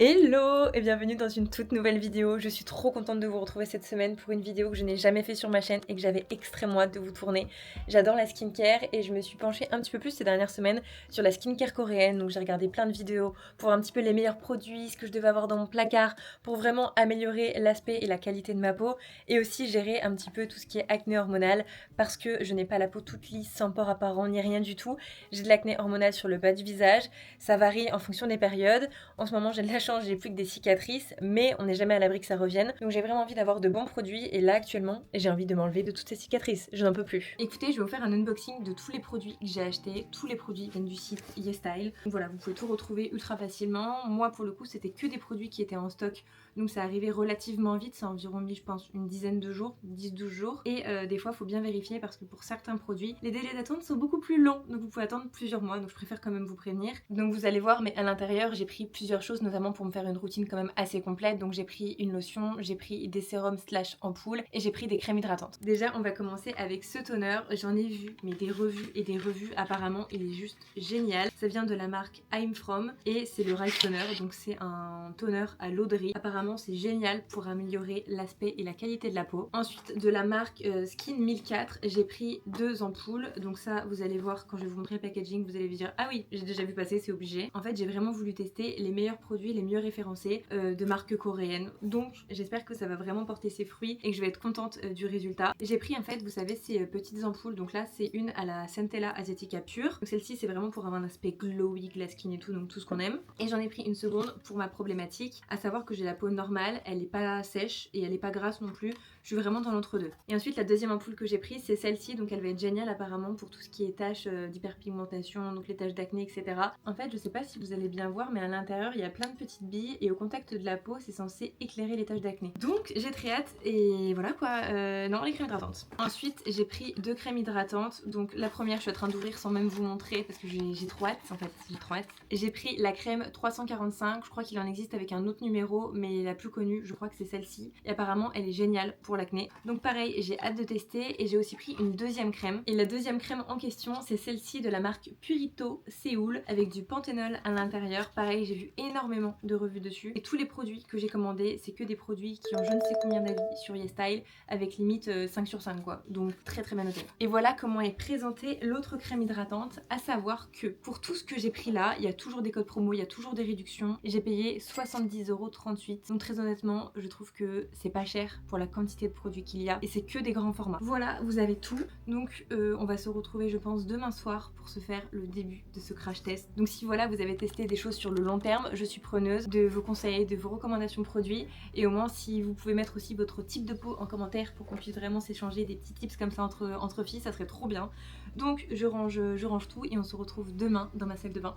Hello et bienvenue dans une toute nouvelle vidéo. Je suis trop contente de vous retrouver cette semaine pour une vidéo que je n'ai jamais fait sur ma chaîne et que j'avais extrêmement hâte de vous tourner. J'adore la skincare et je me suis penchée un petit peu plus ces dernières semaines sur la skincare coréenne. Donc j'ai regardé plein de vidéos pour voir un petit peu les meilleurs produits, ce que je devais avoir dans mon placard pour vraiment améliorer l'aspect et la qualité de ma peau et aussi gérer un petit peu tout ce qui est acné hormonal parce que je n'ai pas la peau toute lisse, sans pores apparents ni rien du tout. J'ai de l'acné hormonal sur le bas du visage. Ça varie en fonction des périodes. En ce moment, j'ai de la chance, j'ai plus que des cicatrices, mais on n'est jamais à l'abri que ça revienne. Donc j'ai vraiment envie d'avoir de bons produits et là actuellement, j'ai envie de m'enlever de toutes ces cicatrices. Je n'en peux plus. Écoutez, je vais vous faire un unboxing de tous les produits que j'ai achetés. Tous les produits viennent du site YesStyle. Donc voilà, vous pouvez tout retrouver ultra facilement. Moi, pour le coup, c'était que des produits qui étaient en stock. Donc ça arrivait relativement vite, c'est environ mis, je pense, une dizaine de jours, 10-12 jours. Et des fois, il faut bien vérifier parce que pour certains produits, les délais d'attente sont beaucoup plus longs. Donc vous pouvez attendre plusieurs mois. Donc je préfère quand même vous prévenir. Donc vous allez voir, mais à l'intérieur, j'ai pris plusieurs choses, notamment pour me faire une routine quand même assez complète. Donc j'ai pris une lotion, j'ai pris des sérums slash ampoules et j'ai pris des crèmes hydratantes. Déjà, on va commencer avec ce toner. J'en ai vu, mais des revues et des revues. Apparemment, il est juste génial. Ça vient de la marque I'm From et c'est le Rice Toner. Donc c'est un toner à l'eau de riz. Apparemment, c'est génial pour améliorer l'aspect et la qualité de la peau. Ensuite, de la marque Skin 1004, j'ai pris deux ampoules. Donc ça, vous allez voir quand je vais vous montrer le packaging, vous allez vous dire ah oui, j'ai déjà vu passer, c'est obligé. En fait, j'ai vraiment voulu tester les meilleurs produits, les mieux référencés de marques coréennes. Donc j'espère que ça va vraiment porter ses fruits et que je vais être contente du résultat. J'ai pris en fait, vous savez, ces petites ampoules. Donc là, c'est une à la Centella Asiatica Pure. Donc celle-ci, c'est vraiment pour avoir un aspect glowy, glass skin et tout, donc tout ce qu'on aime. Et j'en ai pris une seconde pour ma problématique, à savoir que j'ai la peau normale, elle est pas sèche et elle est pas grasse non plus. Je suis vraiment dans l'entre-deux. Et ensuite, la deuxième ampoule que j'ai prise, c'est celle-ci. Donc elle va être géniale apparemment pour tout ce qui est taches d'hyperpigmentation, donc les taches d'acné, etc. En fait, je sais pas si vous allez bien voir, mais à l'intérieur, il y a plein de petites billes et au contact de la peau, c'est censé éclairer les taches d'acné. Donc j'ai très hâte et voilà quoi. Non, les crèmes hydratantes. Ensuite, j'ai pris deux crèmes hydratantes. Donc la première, je suis en train d'ouvrir sans même vous montrer parce que j'ai trop hâte en fait. J'ai trop hâte. J'ai pris la crème 345. Je crois qu'il en existe avec un autre numéro, mais la plus connue, je crois que c'est celle-ci. Et apparemment, elle est géniale pour l'acné. Donc pareil, j'ai hâte de tester et j'ai aussi pris une deuxième crème. Et la deuxième crème en question, c'est celle-ci de la marque Purito Séoul avec du panthénol à l'intérieur. Pareil, j'ai vu énormément de revues dessus. Et tous les produits que j'ai commandés, c'est que des produits qui ont je ne sais combien d'avis sur YesStyle avec limite 5 sur 5 quoi. Donc très très bien noté. Et voilà comment est présentée l'autre crème hydratante, à savoir que pour tout ce que j'ai pris là, il y a toujours des codes promo, il y a toujours des réductions. Et j'ai payé 70,38 €. Donc très honnêtement, je trouve que c'est pas cher pour la quantité de produits qu'il y a. Et c'est que des grands formats. Voilà, vous avez tout. Donc on va se retrouver je pense demain soir pour se faire le début de ce crash test. Donc si voilà, vous avez testé des choses sur le long terme, je suis preneuse de vos conseils, de vos recommandations produits. Et au moins si vous pouvez mettre aussi votre type de peau en commentaire pour qu'on puisse vraiment s'échanger des petits tips comme ça entre filles, ça serait trop bien. Donc je range tout et on se retrouve demain dans ma salle de bain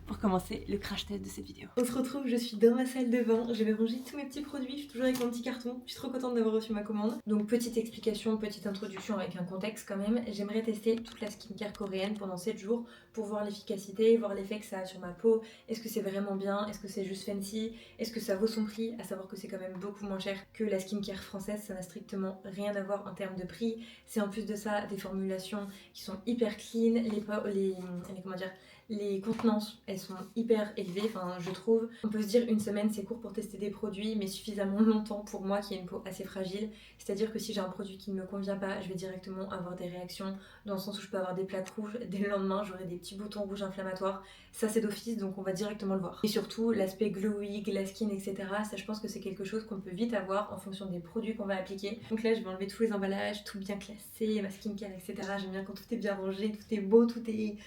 pour commencer le crash test de cette vidéo. On se retrouve, je suis dans ma salle de bain, je vais ranger tous mes petits produits, je suis toujours avec mon petit carton, je suis trop contente d'avoir reçu ma commande. Donc petite explication, petite introduction avec un contexte quand même, j'aimerais tester toute la skincare coréenne pendant 7 jours pour voir l'efficacité, voir l'effet que ça a sur ma peau, est-ce que c'est vraiment bien, est-ce que c'est juste fancy, est-ce que ça vaut son prix, à savoir que c'est quand même beaucoup moins cher que la skincare française, ça n'a strictement rien à voir en termes de prix, c'est en plus de ça des formulations qui sont hyper clean, comment dire, les contenances, elles sont hyper élevées, enfin je trouve. On peut se dire une semaine c'est court pour tester des produits, mais suffisamment longtemps pour moi qui ai une peau assez fragile. C'est-à-dire que si j'ai un produit qui ne me convient pas, je vais directement avoir des réactions, dans le sens où je peux avoir des plaques rouges, dès le lendemain j'aurai des petits boutons rouges inflammatoires. Ça c'est d'office, donc on va directement le voir. Et surtout l'aspect glowy, glass skin, etc. Ça je pense que c'est quelque chose qu'on peut vite avoir en fonction des produits qu'on va appliquer. Donc là je vais enlever tous les emballages, tout bien classé, ma skincare, etc. J'aime bien quand tout est bien rangé, tout est beau, tout est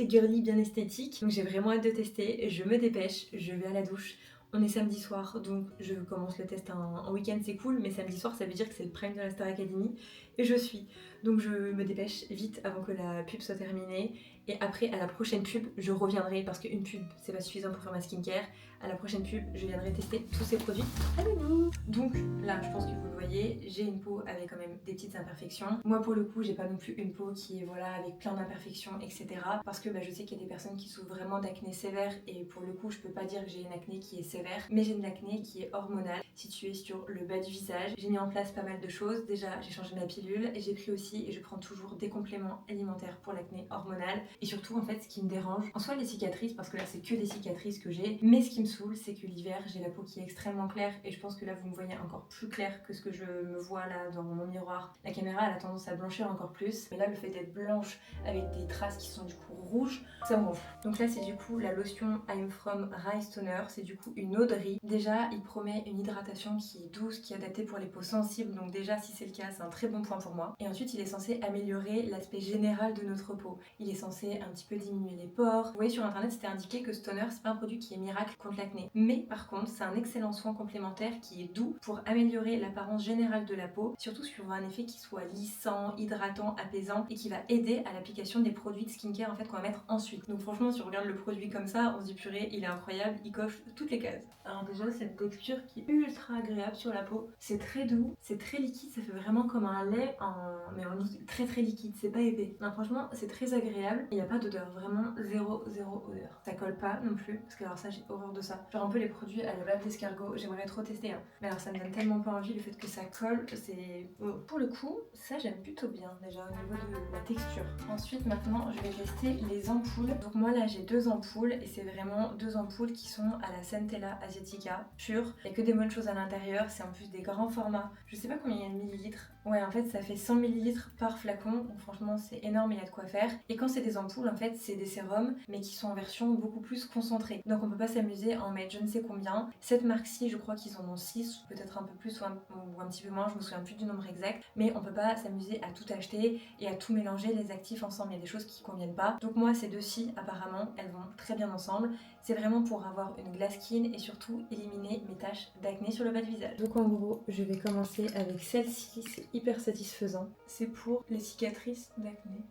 girly, bien esthétique. Donc j'ai vraiment hâte de tester, je me dépêche, je vais à la douche. On est samedi soir, donc je commence le test en week-end, c'est cool, mais samedi soir, ça veut dire que c'est le prime de la Star Academy, et je suis. Donc je me dépêche vite avant que la pub soit terminée, et après, à la prochaine pub, je reviendrai, parce qu'une pub, c'est pas suffisant pour faire ma skincare. À la prochaine pub, je viendrai tester tous ces produits avec vous. Donc là, je pense que vous le voyez, j'ai une peau avec quand même des petites imperfections. Moi, pour le coup, j'ai pas non plus une peau qui est voilà avec plein d'imperfections, etc. Parce que je sais qu'il y a des personnes qui souffrent vraiment d'acné sévère, et pour le coup, je peux pas dire que j'ai une acné qui est sévère, mais j'ai de l'acné qui est hormonale, située sur le bas du visage. J'ai mis en place pas mal de choses. Déjà, j'ai changé ma pilule et j'ai pris aussi, et je prends toujours des compléments alimentaires pour l'acné hormonale. Et surtout, en fait, ce qui me dérange, en soi les cicatrices, parce que là c'est que des cicatrices que j'ai, mais ce qui me saoule, c'est que l'hiver, j'ai la peau qui est extrêmement claire, et je pense que là vous me voyez encore plus clair que ce que je me vois là dans mon miroir. La caméra elle a tendance à blanchir encore plus, mais là le fait d'être blanche avec des traces qui sont du coup rouges, ça me gonfle. Donc là c'est du coup la lotion I'm From Rice Toner, c'est du coup une eau de riz. Déjà il promet une hydratation qui est douce, qui est adaptée pour les peaux sensibles, donc déjà si c'est le cas c'est un très bon point pour moi. Et ensuite il est censé améliorer l'aspect général de notre peau. Il est censé un petit peu diminuer les pores. Vous voyez sur internet c'était indiqué que ce toner c'est pas un produit qui est miracle contre l'acné, mais par contre c'est un excellent soin complémentaire qui est doux pour améliorer l'apparence générale de la peau, surtout sur un effet qui soit lissant, hydratant, apaisant, et qui va aider à l'application des produits de skincare en fait qu'on va mettre ensuite. Donc franchement si on regarde le produit comme ça, on se dit purée il est incroyable, il coche toutes les cases. Alors déjà cette texture qui est ultra agréable sur la peau, c'est très doux, c'est très liquide, ça fait vraiment comme un lait mais en très très liquide, c'est pas épais. Non franchement c'est très agréable, il n'y a pas d'odeur, vraiment zéro odeur. Ça colle pas non plus, parce que alors ça j'ai horreur de ça. Genre un peu les produits à la base d'escargot, j'aimerais trop tester hein. Mais alors ça me donne tellement pas envie le fait que ça colle, c'est... Pour le coup, ça j'aime plutôt bien déjà au niveau de la texture. Ensuite maintenant je vais tester les ampoules. Donc moi là j'ai 2 ampoules et c'est vraiment 2 ampoules qui sont à la Centella Asiatica pure. Il n'y a que des bonnes choses à l'intérieur, c'est en plus des grands formats. Je sais pas combien il y a de millilitres. Ouais en fait ça fait 100 millilitres par flacon, donc franchement c'est énorme et il y a de quoi faire. Et quand c'est des ampoules en fait c'est des sérums mais qui sont en version beaucoup plus concentrée. Donc on peut pas s'amuser à en mettre je ne sais combien. Cette marque-ci je crois qu'ils en ont 6, peut-être un peu plus ou un petit peu moins, je me souviens plus du nombre exact. Mais on peut pas s'amuser à tout acheter et à tout mélanger les actifs ensemble, il y a des choses qui conviennent pas. Donc moi ces deux-ci apparemment elles vont très bien ensemble. C'est vraiment pour avoir une glass skin et surtout éliminer mes taches d'acné sur le bas du visage. Donc en gros je vais commencer avec celle-ci, c'est hyper satisfaisant. C'est pour les cicatrices d'acné.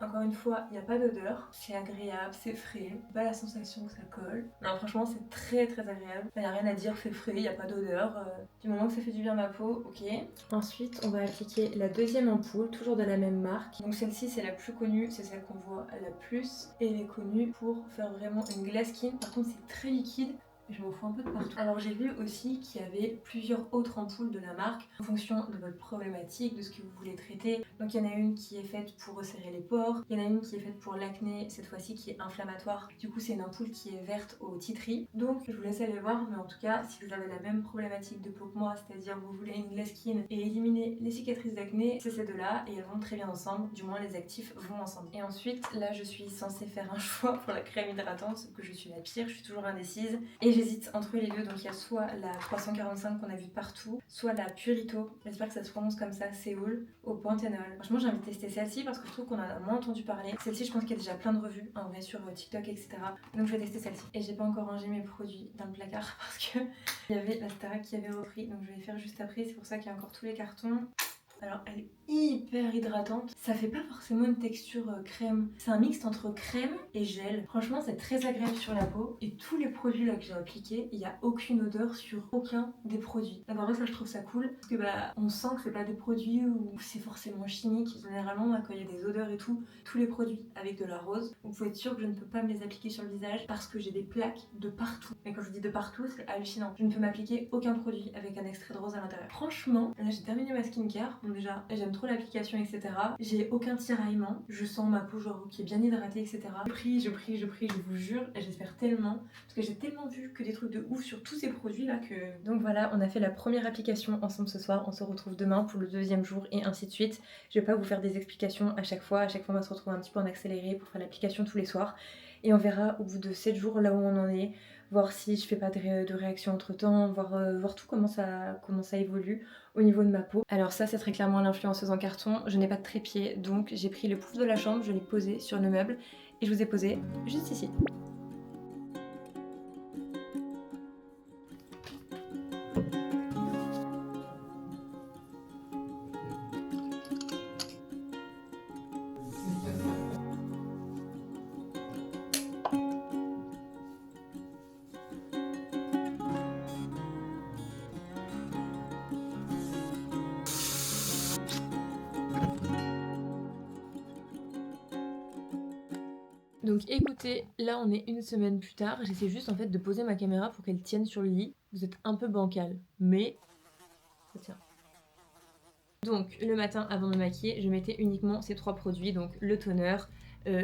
Encore une fois, il n'y a pas d'odeur, c'est agréable, c'est frais, pas la sensation que ça colle. Non, franchement, c'est très agréable. Il n'y a rien à dire, c'est frais, il n'y a pas d'odeur. Du moment que ça fait du bien à ma peau, ok. Ensuite, on va appliquer la deuxième ampoule, toujours de la même marque. Donc celle-ci, c'est la plus connue, c'est celle qu'on voit la plus. Et elle est connue pour faire vraiment une glass skin. Par contre, c'est très liquide. Je m'en fous un peu de partout. Alors j'ai vu aussi qu'il y avait plusieurs autres ampoules de la marque en fonction de votre problématique, de ce que vous voulez traiter. Donc il y en a une qui est faite pour resserrer les pores, il y en a une qui est faite pour l'acné, cette fois-ci qui est inflammatoire. Du coup c'est une ampoule qui est verte au titri. Donc je vous laisse aller voir, mais en tout cas si vous avez la même problématique de peau que moi, c'est-à-dire vous voulez une glass skin et éliminer les cicatrices d'acné, c'est ces deux-là et elles vont très bien ensemble, du moins les actifs vont ensemble. Et ensuite là je suis censée faire un choix pour la crème hydratante, sauf que je suis la pire, je suis toujours indécise. Et j'hésite entre les deux, donc il y a soit la 345 qu'on a vue partout, soit la Purito, j'espère que ça se prononce comme ça, Séoul, au panthénol. Franchement j'ai envie de tester celle-ci parce que je trouve qu'on a moins entendu parler. Celle-ci je pense qu'il y a déjà plein de revues, en vrai sur TikTok etc. Donc je vais tester celle-ci. Et j'ai pas encore rangé mes produits dans le placard parce que il y avait la Starac qui avait repris, donc je vais les faire juste après, c'est pour ça qu'il y a encore tous les cartons. Alors elle est hyper hydratante, ça fait pas forcément une texture crème, c'est un mix entre crème et gel. Franchement c'est très agréable sur la peau et tous les produits là que j'ai appliqués, il n'y a aucune odeur sur aucun des produits. Donc en vrai ça je trouve ça cool parce que on sent que c'est pas des produits où c'est forcément chimique. Généralement quand il y a des odeurs et tout, tous les produits avec de la rose, vous pouvez être sûr que je ne peux pas me les appliquer sur le visage parce que j'ai des plaques de partout. Mais quand je dis de partout c'est hallucinant, je ne peux m'appliquer aucun produit avec un extrait de rose à l'intérieur. Franchement là j'ai terminé ma skincare. Bon, déjà j'aime trop l'application etc. J'ai aucun tiraillement, je sens ma peau genre qui est bien hydratée etc. Je prie, je vous jure, et j'espère tellement parce que j'ai tellement vu que des trucs de ouf sur tous ces produits là que... Donc voilà, on a fait la première application ensemble ce soir, on se retrouve demain pour le deuxième jour et ainsi de suite. Je vais pas vous faire des explications à chaque fois on va se retrouver un petit peu en accéléré pour faire l'application tous les soirs et on verra au bout de 7 jours là où on en est, voir si je fais pas de réaction entre temps, voir tout comment ça évolue au niveau de ma peau. Alors ça c'est très clairement l'influenceuse en carton, je n'ai pas de trépied donc j'ai pris le pouf de la chambre, je l'ai posé sur le meuble et je vous ai posé juste ici. Donc écoutez, là on est une semaine plus tard, j'essaie juste en fait de poser ma caméra pour qu'elle tienne sur le lit. Vous êtes un peu bancal, mais ça tient. Donc le matin avant de me maquiller, je mettais uniquement ces 3 produits, donc le toner,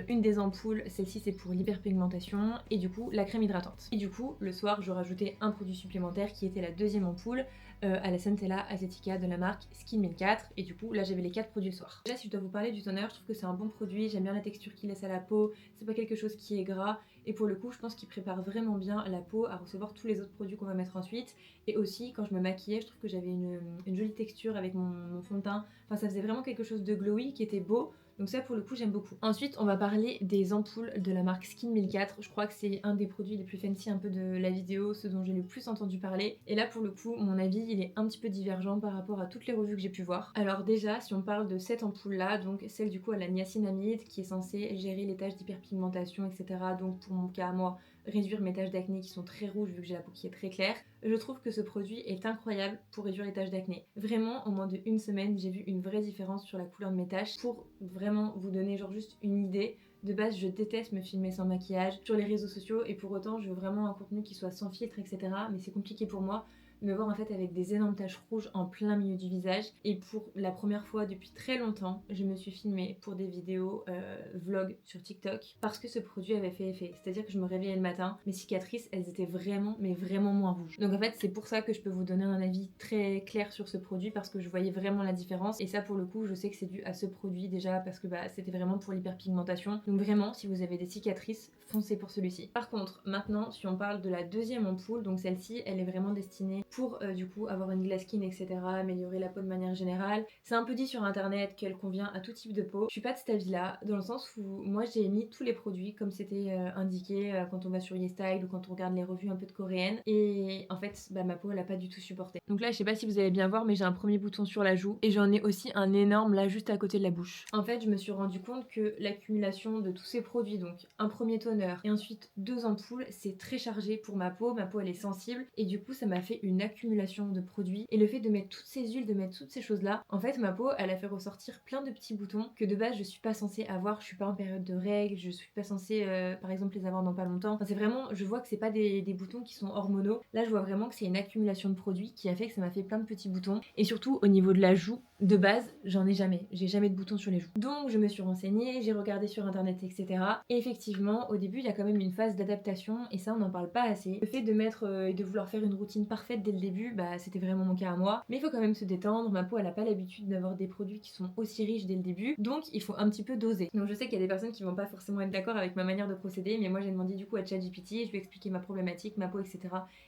une des ampoules, celle-ci c'est pour l'hyperpigmentation, et du coup la crème hydratante. Et du coup le soir je rajoutais un produit supplémentaire qui était la deuxième ampoule, à la Centella Asiatica de la marque Skin 1004, et du coup là j'avais les 4 produits le soir. Déjà si je dois vous parler du toner, je trouve que c'est un bon produit, j'aime bien la texture qu'il laisse à la peau, c'est pas quelque chose qui est gras, et pour le coup je pense qu'il prépare vraiment bien la peau à recevoir tous les autres produits qu'on va mettre ensuite. Et aussi quand je me maquillais, je trouve que j'avais une jolie texture avec mon fond de teint, enfin ça faisait vraiment quelque chose de glowy qui était beau. Donc ça pour le coup j'aime beaucoup. Ensuite on va parler des ampoules de la marque Skin 1004. Je crois que c'est un des produits les plus fancy un peu de la vidéo, ce dont j'ai le plus entendu parler. Et là pour le coup mon avis il est un petit peu divergent par rapport à toutes les revues que j'ai pu voir. Alors déjà si on parle de cette ampoule là, donc celle du coup à la niacinamide qui est censée gérer les taches d'hyperpigmentation etc. Donc pour mon cas à moi réduire mes taches d'acné qui sont très rouges vu que j'ai la peau qui est très claire. Je trouve que ce produit est incroyable pour réduire les taches d'acné. Vraiment, en moins de une semaine, j'ai vu une vraie différence sur la couleur de mes taches. Pour vraiment vous donner genre juste une idée, de base je déteste me filmer sans maquillage sur les réseaux sociaux et pour autant je veux vraiment un contenu qui soit sans filtre etc. Mais c'est compliqué pour moi de me voir en fait avec des énormes taches rouges en plein milieu du visage. Et pour la première fois depuis très longtemps, je me suis filmée pour des vidéos vlog sur TikTok parce que ce produit avait fait effet. C'est-à-dire que je me réveillais le matin, mes cicatrices elles étaient vraiment mais vraiment moins rouges. Donc en fait c'est pour ça que je peux vous donner un avis très clair sur ce produit parce que je voyais vraiment la différence. Et ça pour le coup je sais que c'est dû à ce produit déjà parce que c'était vraiment pour l'hyperpigmentation. Donc vraiment si vous avez des cicatrices, foncez pour celui-ci. Par contre maintenant si on parle de la deuxième ampoule, donc celle-ci elle est vraiment destinée pour du coup avoir une glass skin etc, améliorer la peau de manière générale. C'est un peu dit sur internet qu'elle convient à tout type de peau. Je suis pas de cet avis là dans le sens où moi j'ai mis tous les produits comme c'était indiqué quand on va sur YesStyle ou quand on regarde les revues un peu de coréennes et en fait ma peau elle a pas du tout supporté. Donc là je sais pas si vous allez bien voir mais j'ai un premier bouton sur la joue et j'en ai aussi un énorme là juste à côté de la bouche. En fait je me suis rendu compte que l'accumulation de tous ces produits, donc un premier toner et ensuite 2 ampoules, c'est très chargé pour ma peau elle est sensible et du coup ça m'a fait une accumulation de produits et le fait de mettre toutes ces huiles, de mettre toutes ces choses là, en fait ma peau elle a fait ressortir plein de petits boutons que de base je suis pas censée avoir, je suis pas en période de règles, je suis pas censée par exemple les avoir dans pas longtemps. Enfin, c'est vraiment, je vois que c'est pas des boutons qui sont hormonaux, là je vois vraiment que c'est une accumulation de produits qui a fait que ça m'a fait plein de petits boutons et surtout au niveau de la joue, de base j'en ai jamais, j'ai jamais de boutons sur les joues. Donc je me suis renseignée, j'ai regardé sur internet etc. Et effectivement au début il y a quand même une phase d'adaptation et ça on n'en parle pas assez. Le fait de mettre et de vouloir faire une routine parfaite dès le début, c'était vraiment mon cas à moi. Mais il faut quand même se détendre, ma peau elle a pas l'habitude d'avoir des produits qui sont aussi riches dès le début, donc il faut un petit peu doser. Donc je sais qu'il y a des personnes qui vont pas forcément être d'accord avec ma manière de procéder, mais moi j'ai demandé du coup à ChatGPT, je lui ai expliqué ma problématique, ma peau etc.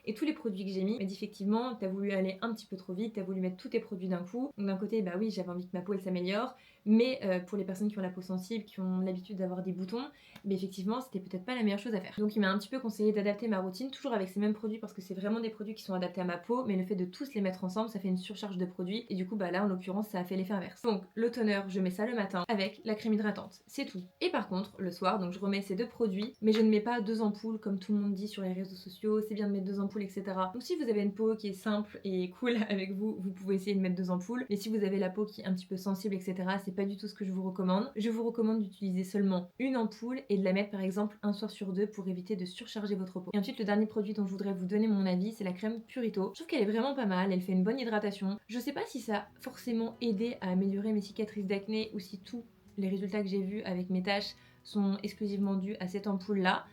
et tous les produits que j'ai mis. Mais effectivement t'as voulu aller un petit peu trop vite, t'as voulu mettre tous tes produits d'un coup. Donc d'un côté oui j'avais envie que ma peau elle s'améliore, mais pour les personnes qui ont la peau sensible, qui ont l'habitude d'avoir des boutons, mais effectivement c'était peut-être pas la meilleure chose à faire. Donc il m'a un petit peu conseillé d'adapter ma routine, toujours avec ces mêmes produits parce que c'est vraiment des produits qui sont adaptés à ma peau, mais le fait de tous les mettre ensemble ça fait une surcharge de produits et du coup là en l'occurrence ça a fait l'effet inverse. Donc le toner je mets ça le matin avec la crème hydratante, c'est tout. Et par contre le soir donc je remets ces 2 produits, mais je ne mets pas 2 ampoules comme tout le monde dit sur les réseaux sociaux, c'est bien de mettre 2 ampoules etc. Donc si vous avez une peau qui est simple et cool avec vous, vous pouvez essayer de mettre 2 ampoules, mais si vous avez la peau qui est un petit peu sensible etc, c'est pas du tout ce que je vous recommande. Je vous recommande d'utiliser seulement une ampoule et de la mettre par exemple un soir sur 2 pour éviter de surcharger votre peau. Et ensuite le dernier produit dont je voudrais vous donner mon avis, c'est la crème Purito. Je trouve qu'elle est vraiment pas mal, elle fait une bonne hydratation. Je sais pas si ça a forcément aidé à améliorer mes cicatrices d'acné ou si tous les résultats que j'ai vus avec mes taches sont exclusivement dus à cette ampoule là.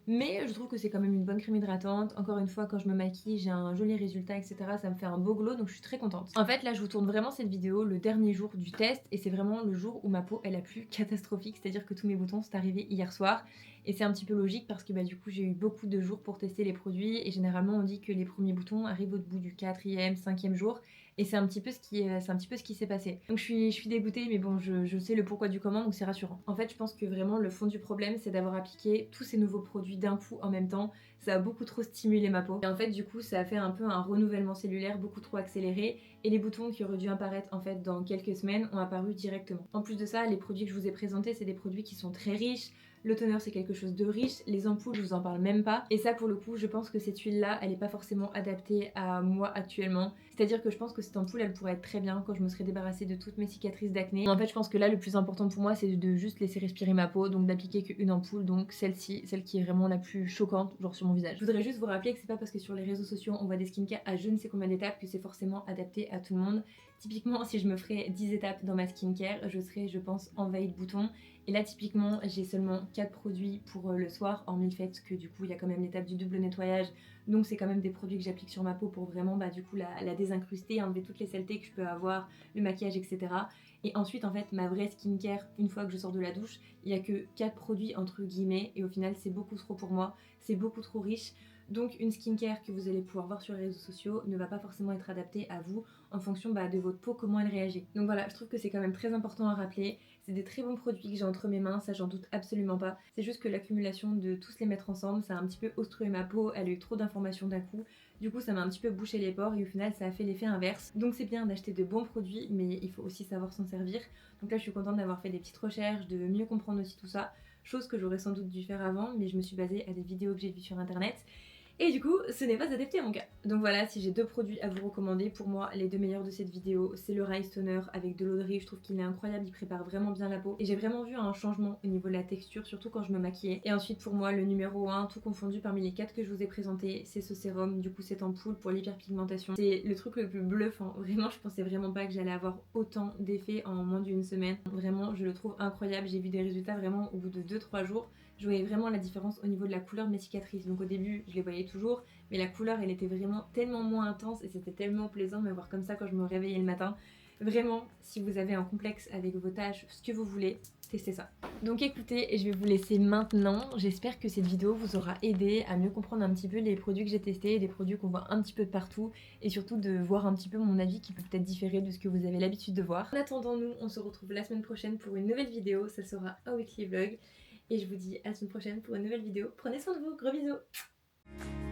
Mais je trouve que c'est quand même une bonne crème hydratante. Encore une fois, quand je me maquille, j'ai un joli résultat, etc. Ça me fait un beau glow, donc je suis très contente. En fait, là, je vous tourne vraiment cette vidéo le dernier jour du test, et c'est vraiment le jour où ma peau est la plus catastrophique, c'est-à-dire que tous mes boutons sont arrivés hier soir. Et c'est un petit peu logique parce que du coup, j'ai eu beaucoup de jours pour tester les produits, et généralement, on dit que les premiers boutons arrivent au bout du 4e, 5e jour. Et c'est un petit peu ce qui s'est passé. Donc je suis dégoûtée, mais bon, je sais le pourquoi du comment, donc c'est rassurant. En fait, je pense que vraiment le fond du problème, c'est d'avoir appliqué tous ces nouveaux produits d'un coup en même temps. Ça a beaucoup trop stimulé ma peau. Et en fait, du coup, ça a fait un peu un renouvellement cellulaire beaucoup trop accéléré. Et les boutons qui auraient dû apparaître en fait dans quelques semaines ont apparu directement. En plus de ça, les produits que je vous ai présentés, c'est des produits qui sont très riches. Le toner c'est quelque chose de riche, les ampoules je vous en parle même pas. Et ça pour le coup je pense que cette huile là elle est pas forcément adaptée à moi actuellement. C'est-à-dire que je pense que cette ampoule elle pourrait être très bien quand je me serais débarrassée de toutes mes cicatrices d'acné. En fait je pense que là le plus important pour moi c'est de juste laisser respirer ma peau, donc d'appliquer qu'une ampoule, donc celle-ci, celle qui est vraiment la plus choquante genre sur mon visage. Je voudrais juste vous rappeler que c'est pas parce que sur les réseaux sociaux on voit des skincare à je ne sais combien d'étapes que c'est forcément adapté à tout le monde. Typiquement si je me ferais 10 étapes dans ma skincare je serais je pense envahie de boutons. Et là typiquement j'ai seulement 4 produits pour le soir, hormis le fait que du coup il y a quand même l'étape du double nettoyage, donc c'est quand même des produits que j'applique sur ma peau pour vraiment du coup la désincruster, enlever toutes les saletés que je peux avoir, le maquillage etc. Et ensuite en fait ma vraie skincare, une fois que je sors de la douche, il n'y a que 4 produits entre guillemets et au final c'est beaucoup trop pour moi, c'est beaucoup trop riche. Donc une skincare que vous allez pouvoir voir sur les réseaux sociaux ne va pas forcément être adaptée à vous en fonction de votre peau, comment elle réagit. Donc voilà, je trouve que c'est quand même très important à rappeler. C'est des très bons produits que j'ai entre mes mains, ça j'en doute absolument pas. C'est juste que l'accumulation de tous les mettre ensemble, ça a un petit peu obstrué ma peau, elle a eu trop d'informations d'un coup. Du coup ça m'a un petit peu bouché les pores et au final ça a fait l'effet inverse. Donc c'est bien d'acheter de bons produits mais il faut aussi savoir s'en servir. Donc là je suis contente d'avoir fait des petites recherches, de mieux comprendre aussi tout ça. Chose que j'aurais sans doute dû faire avant, mais je me suis basée à des vidéos que j'ai vues sur internet. Et du coup, ce n'est pas adapté à mon cas. Donc voilà, si j'ai 2 produits à vous recommander, pour moi, les 2 meilleurs de cette vidéo, c'est le Rise Toner avec de l'eau de riz. Je trouve qu'il est incroyable, il prépare vraiment bien la peau. Et j'ai vraiment vu un changement au niveau de la texture, surtout quand je me maquillais. Et ensuite, pour moi, le numéro 1, tout confondu parmi les 4 que je vous ai présentés, c'est ce sérum, du coup cette ampoule pour l'hyperpigmentation. C'est le truc le plus bluffant. Vraiment, je pensais vraiment pas que j'allais avoir autant d'effets en moins d'une semaine. Vraiment, je le trouve incroyable. J'ai vu des résultats vraiment au bout de 2-3 jours. Je voyais vraiment la différence au niveau de la couleur de mes cicatrices. Donc au début, je les voyais toujours, mais la couleur, elle était vraiment tellement moins intense et c'était tellement plaisant de me voir comme ça quand je me réveillais le matin. Vraiment, si vous avez un complexe avec vos tâches, ce que vous voulez, testez ça. Donc écoutez, je vais vous laisser maintenant. J'espère que cette vidéo vous aura aidé à mieux comprendre un petit peu les produits que j'ai testés, des produits qu'on voit un petit peu de partout, et surtout de voir un petit peu mon avis qui peut peut-être différer de ce que vous avez l'habitude de voir. En attendant, nous, on se retrouve la semaine prochaine pour une nouvelle vidéo. Ça sera un weekly vlog. Et je vous dis à la semaine prochaine pour une nouvelle vidéo. Prenez soin de vous, gros bisous!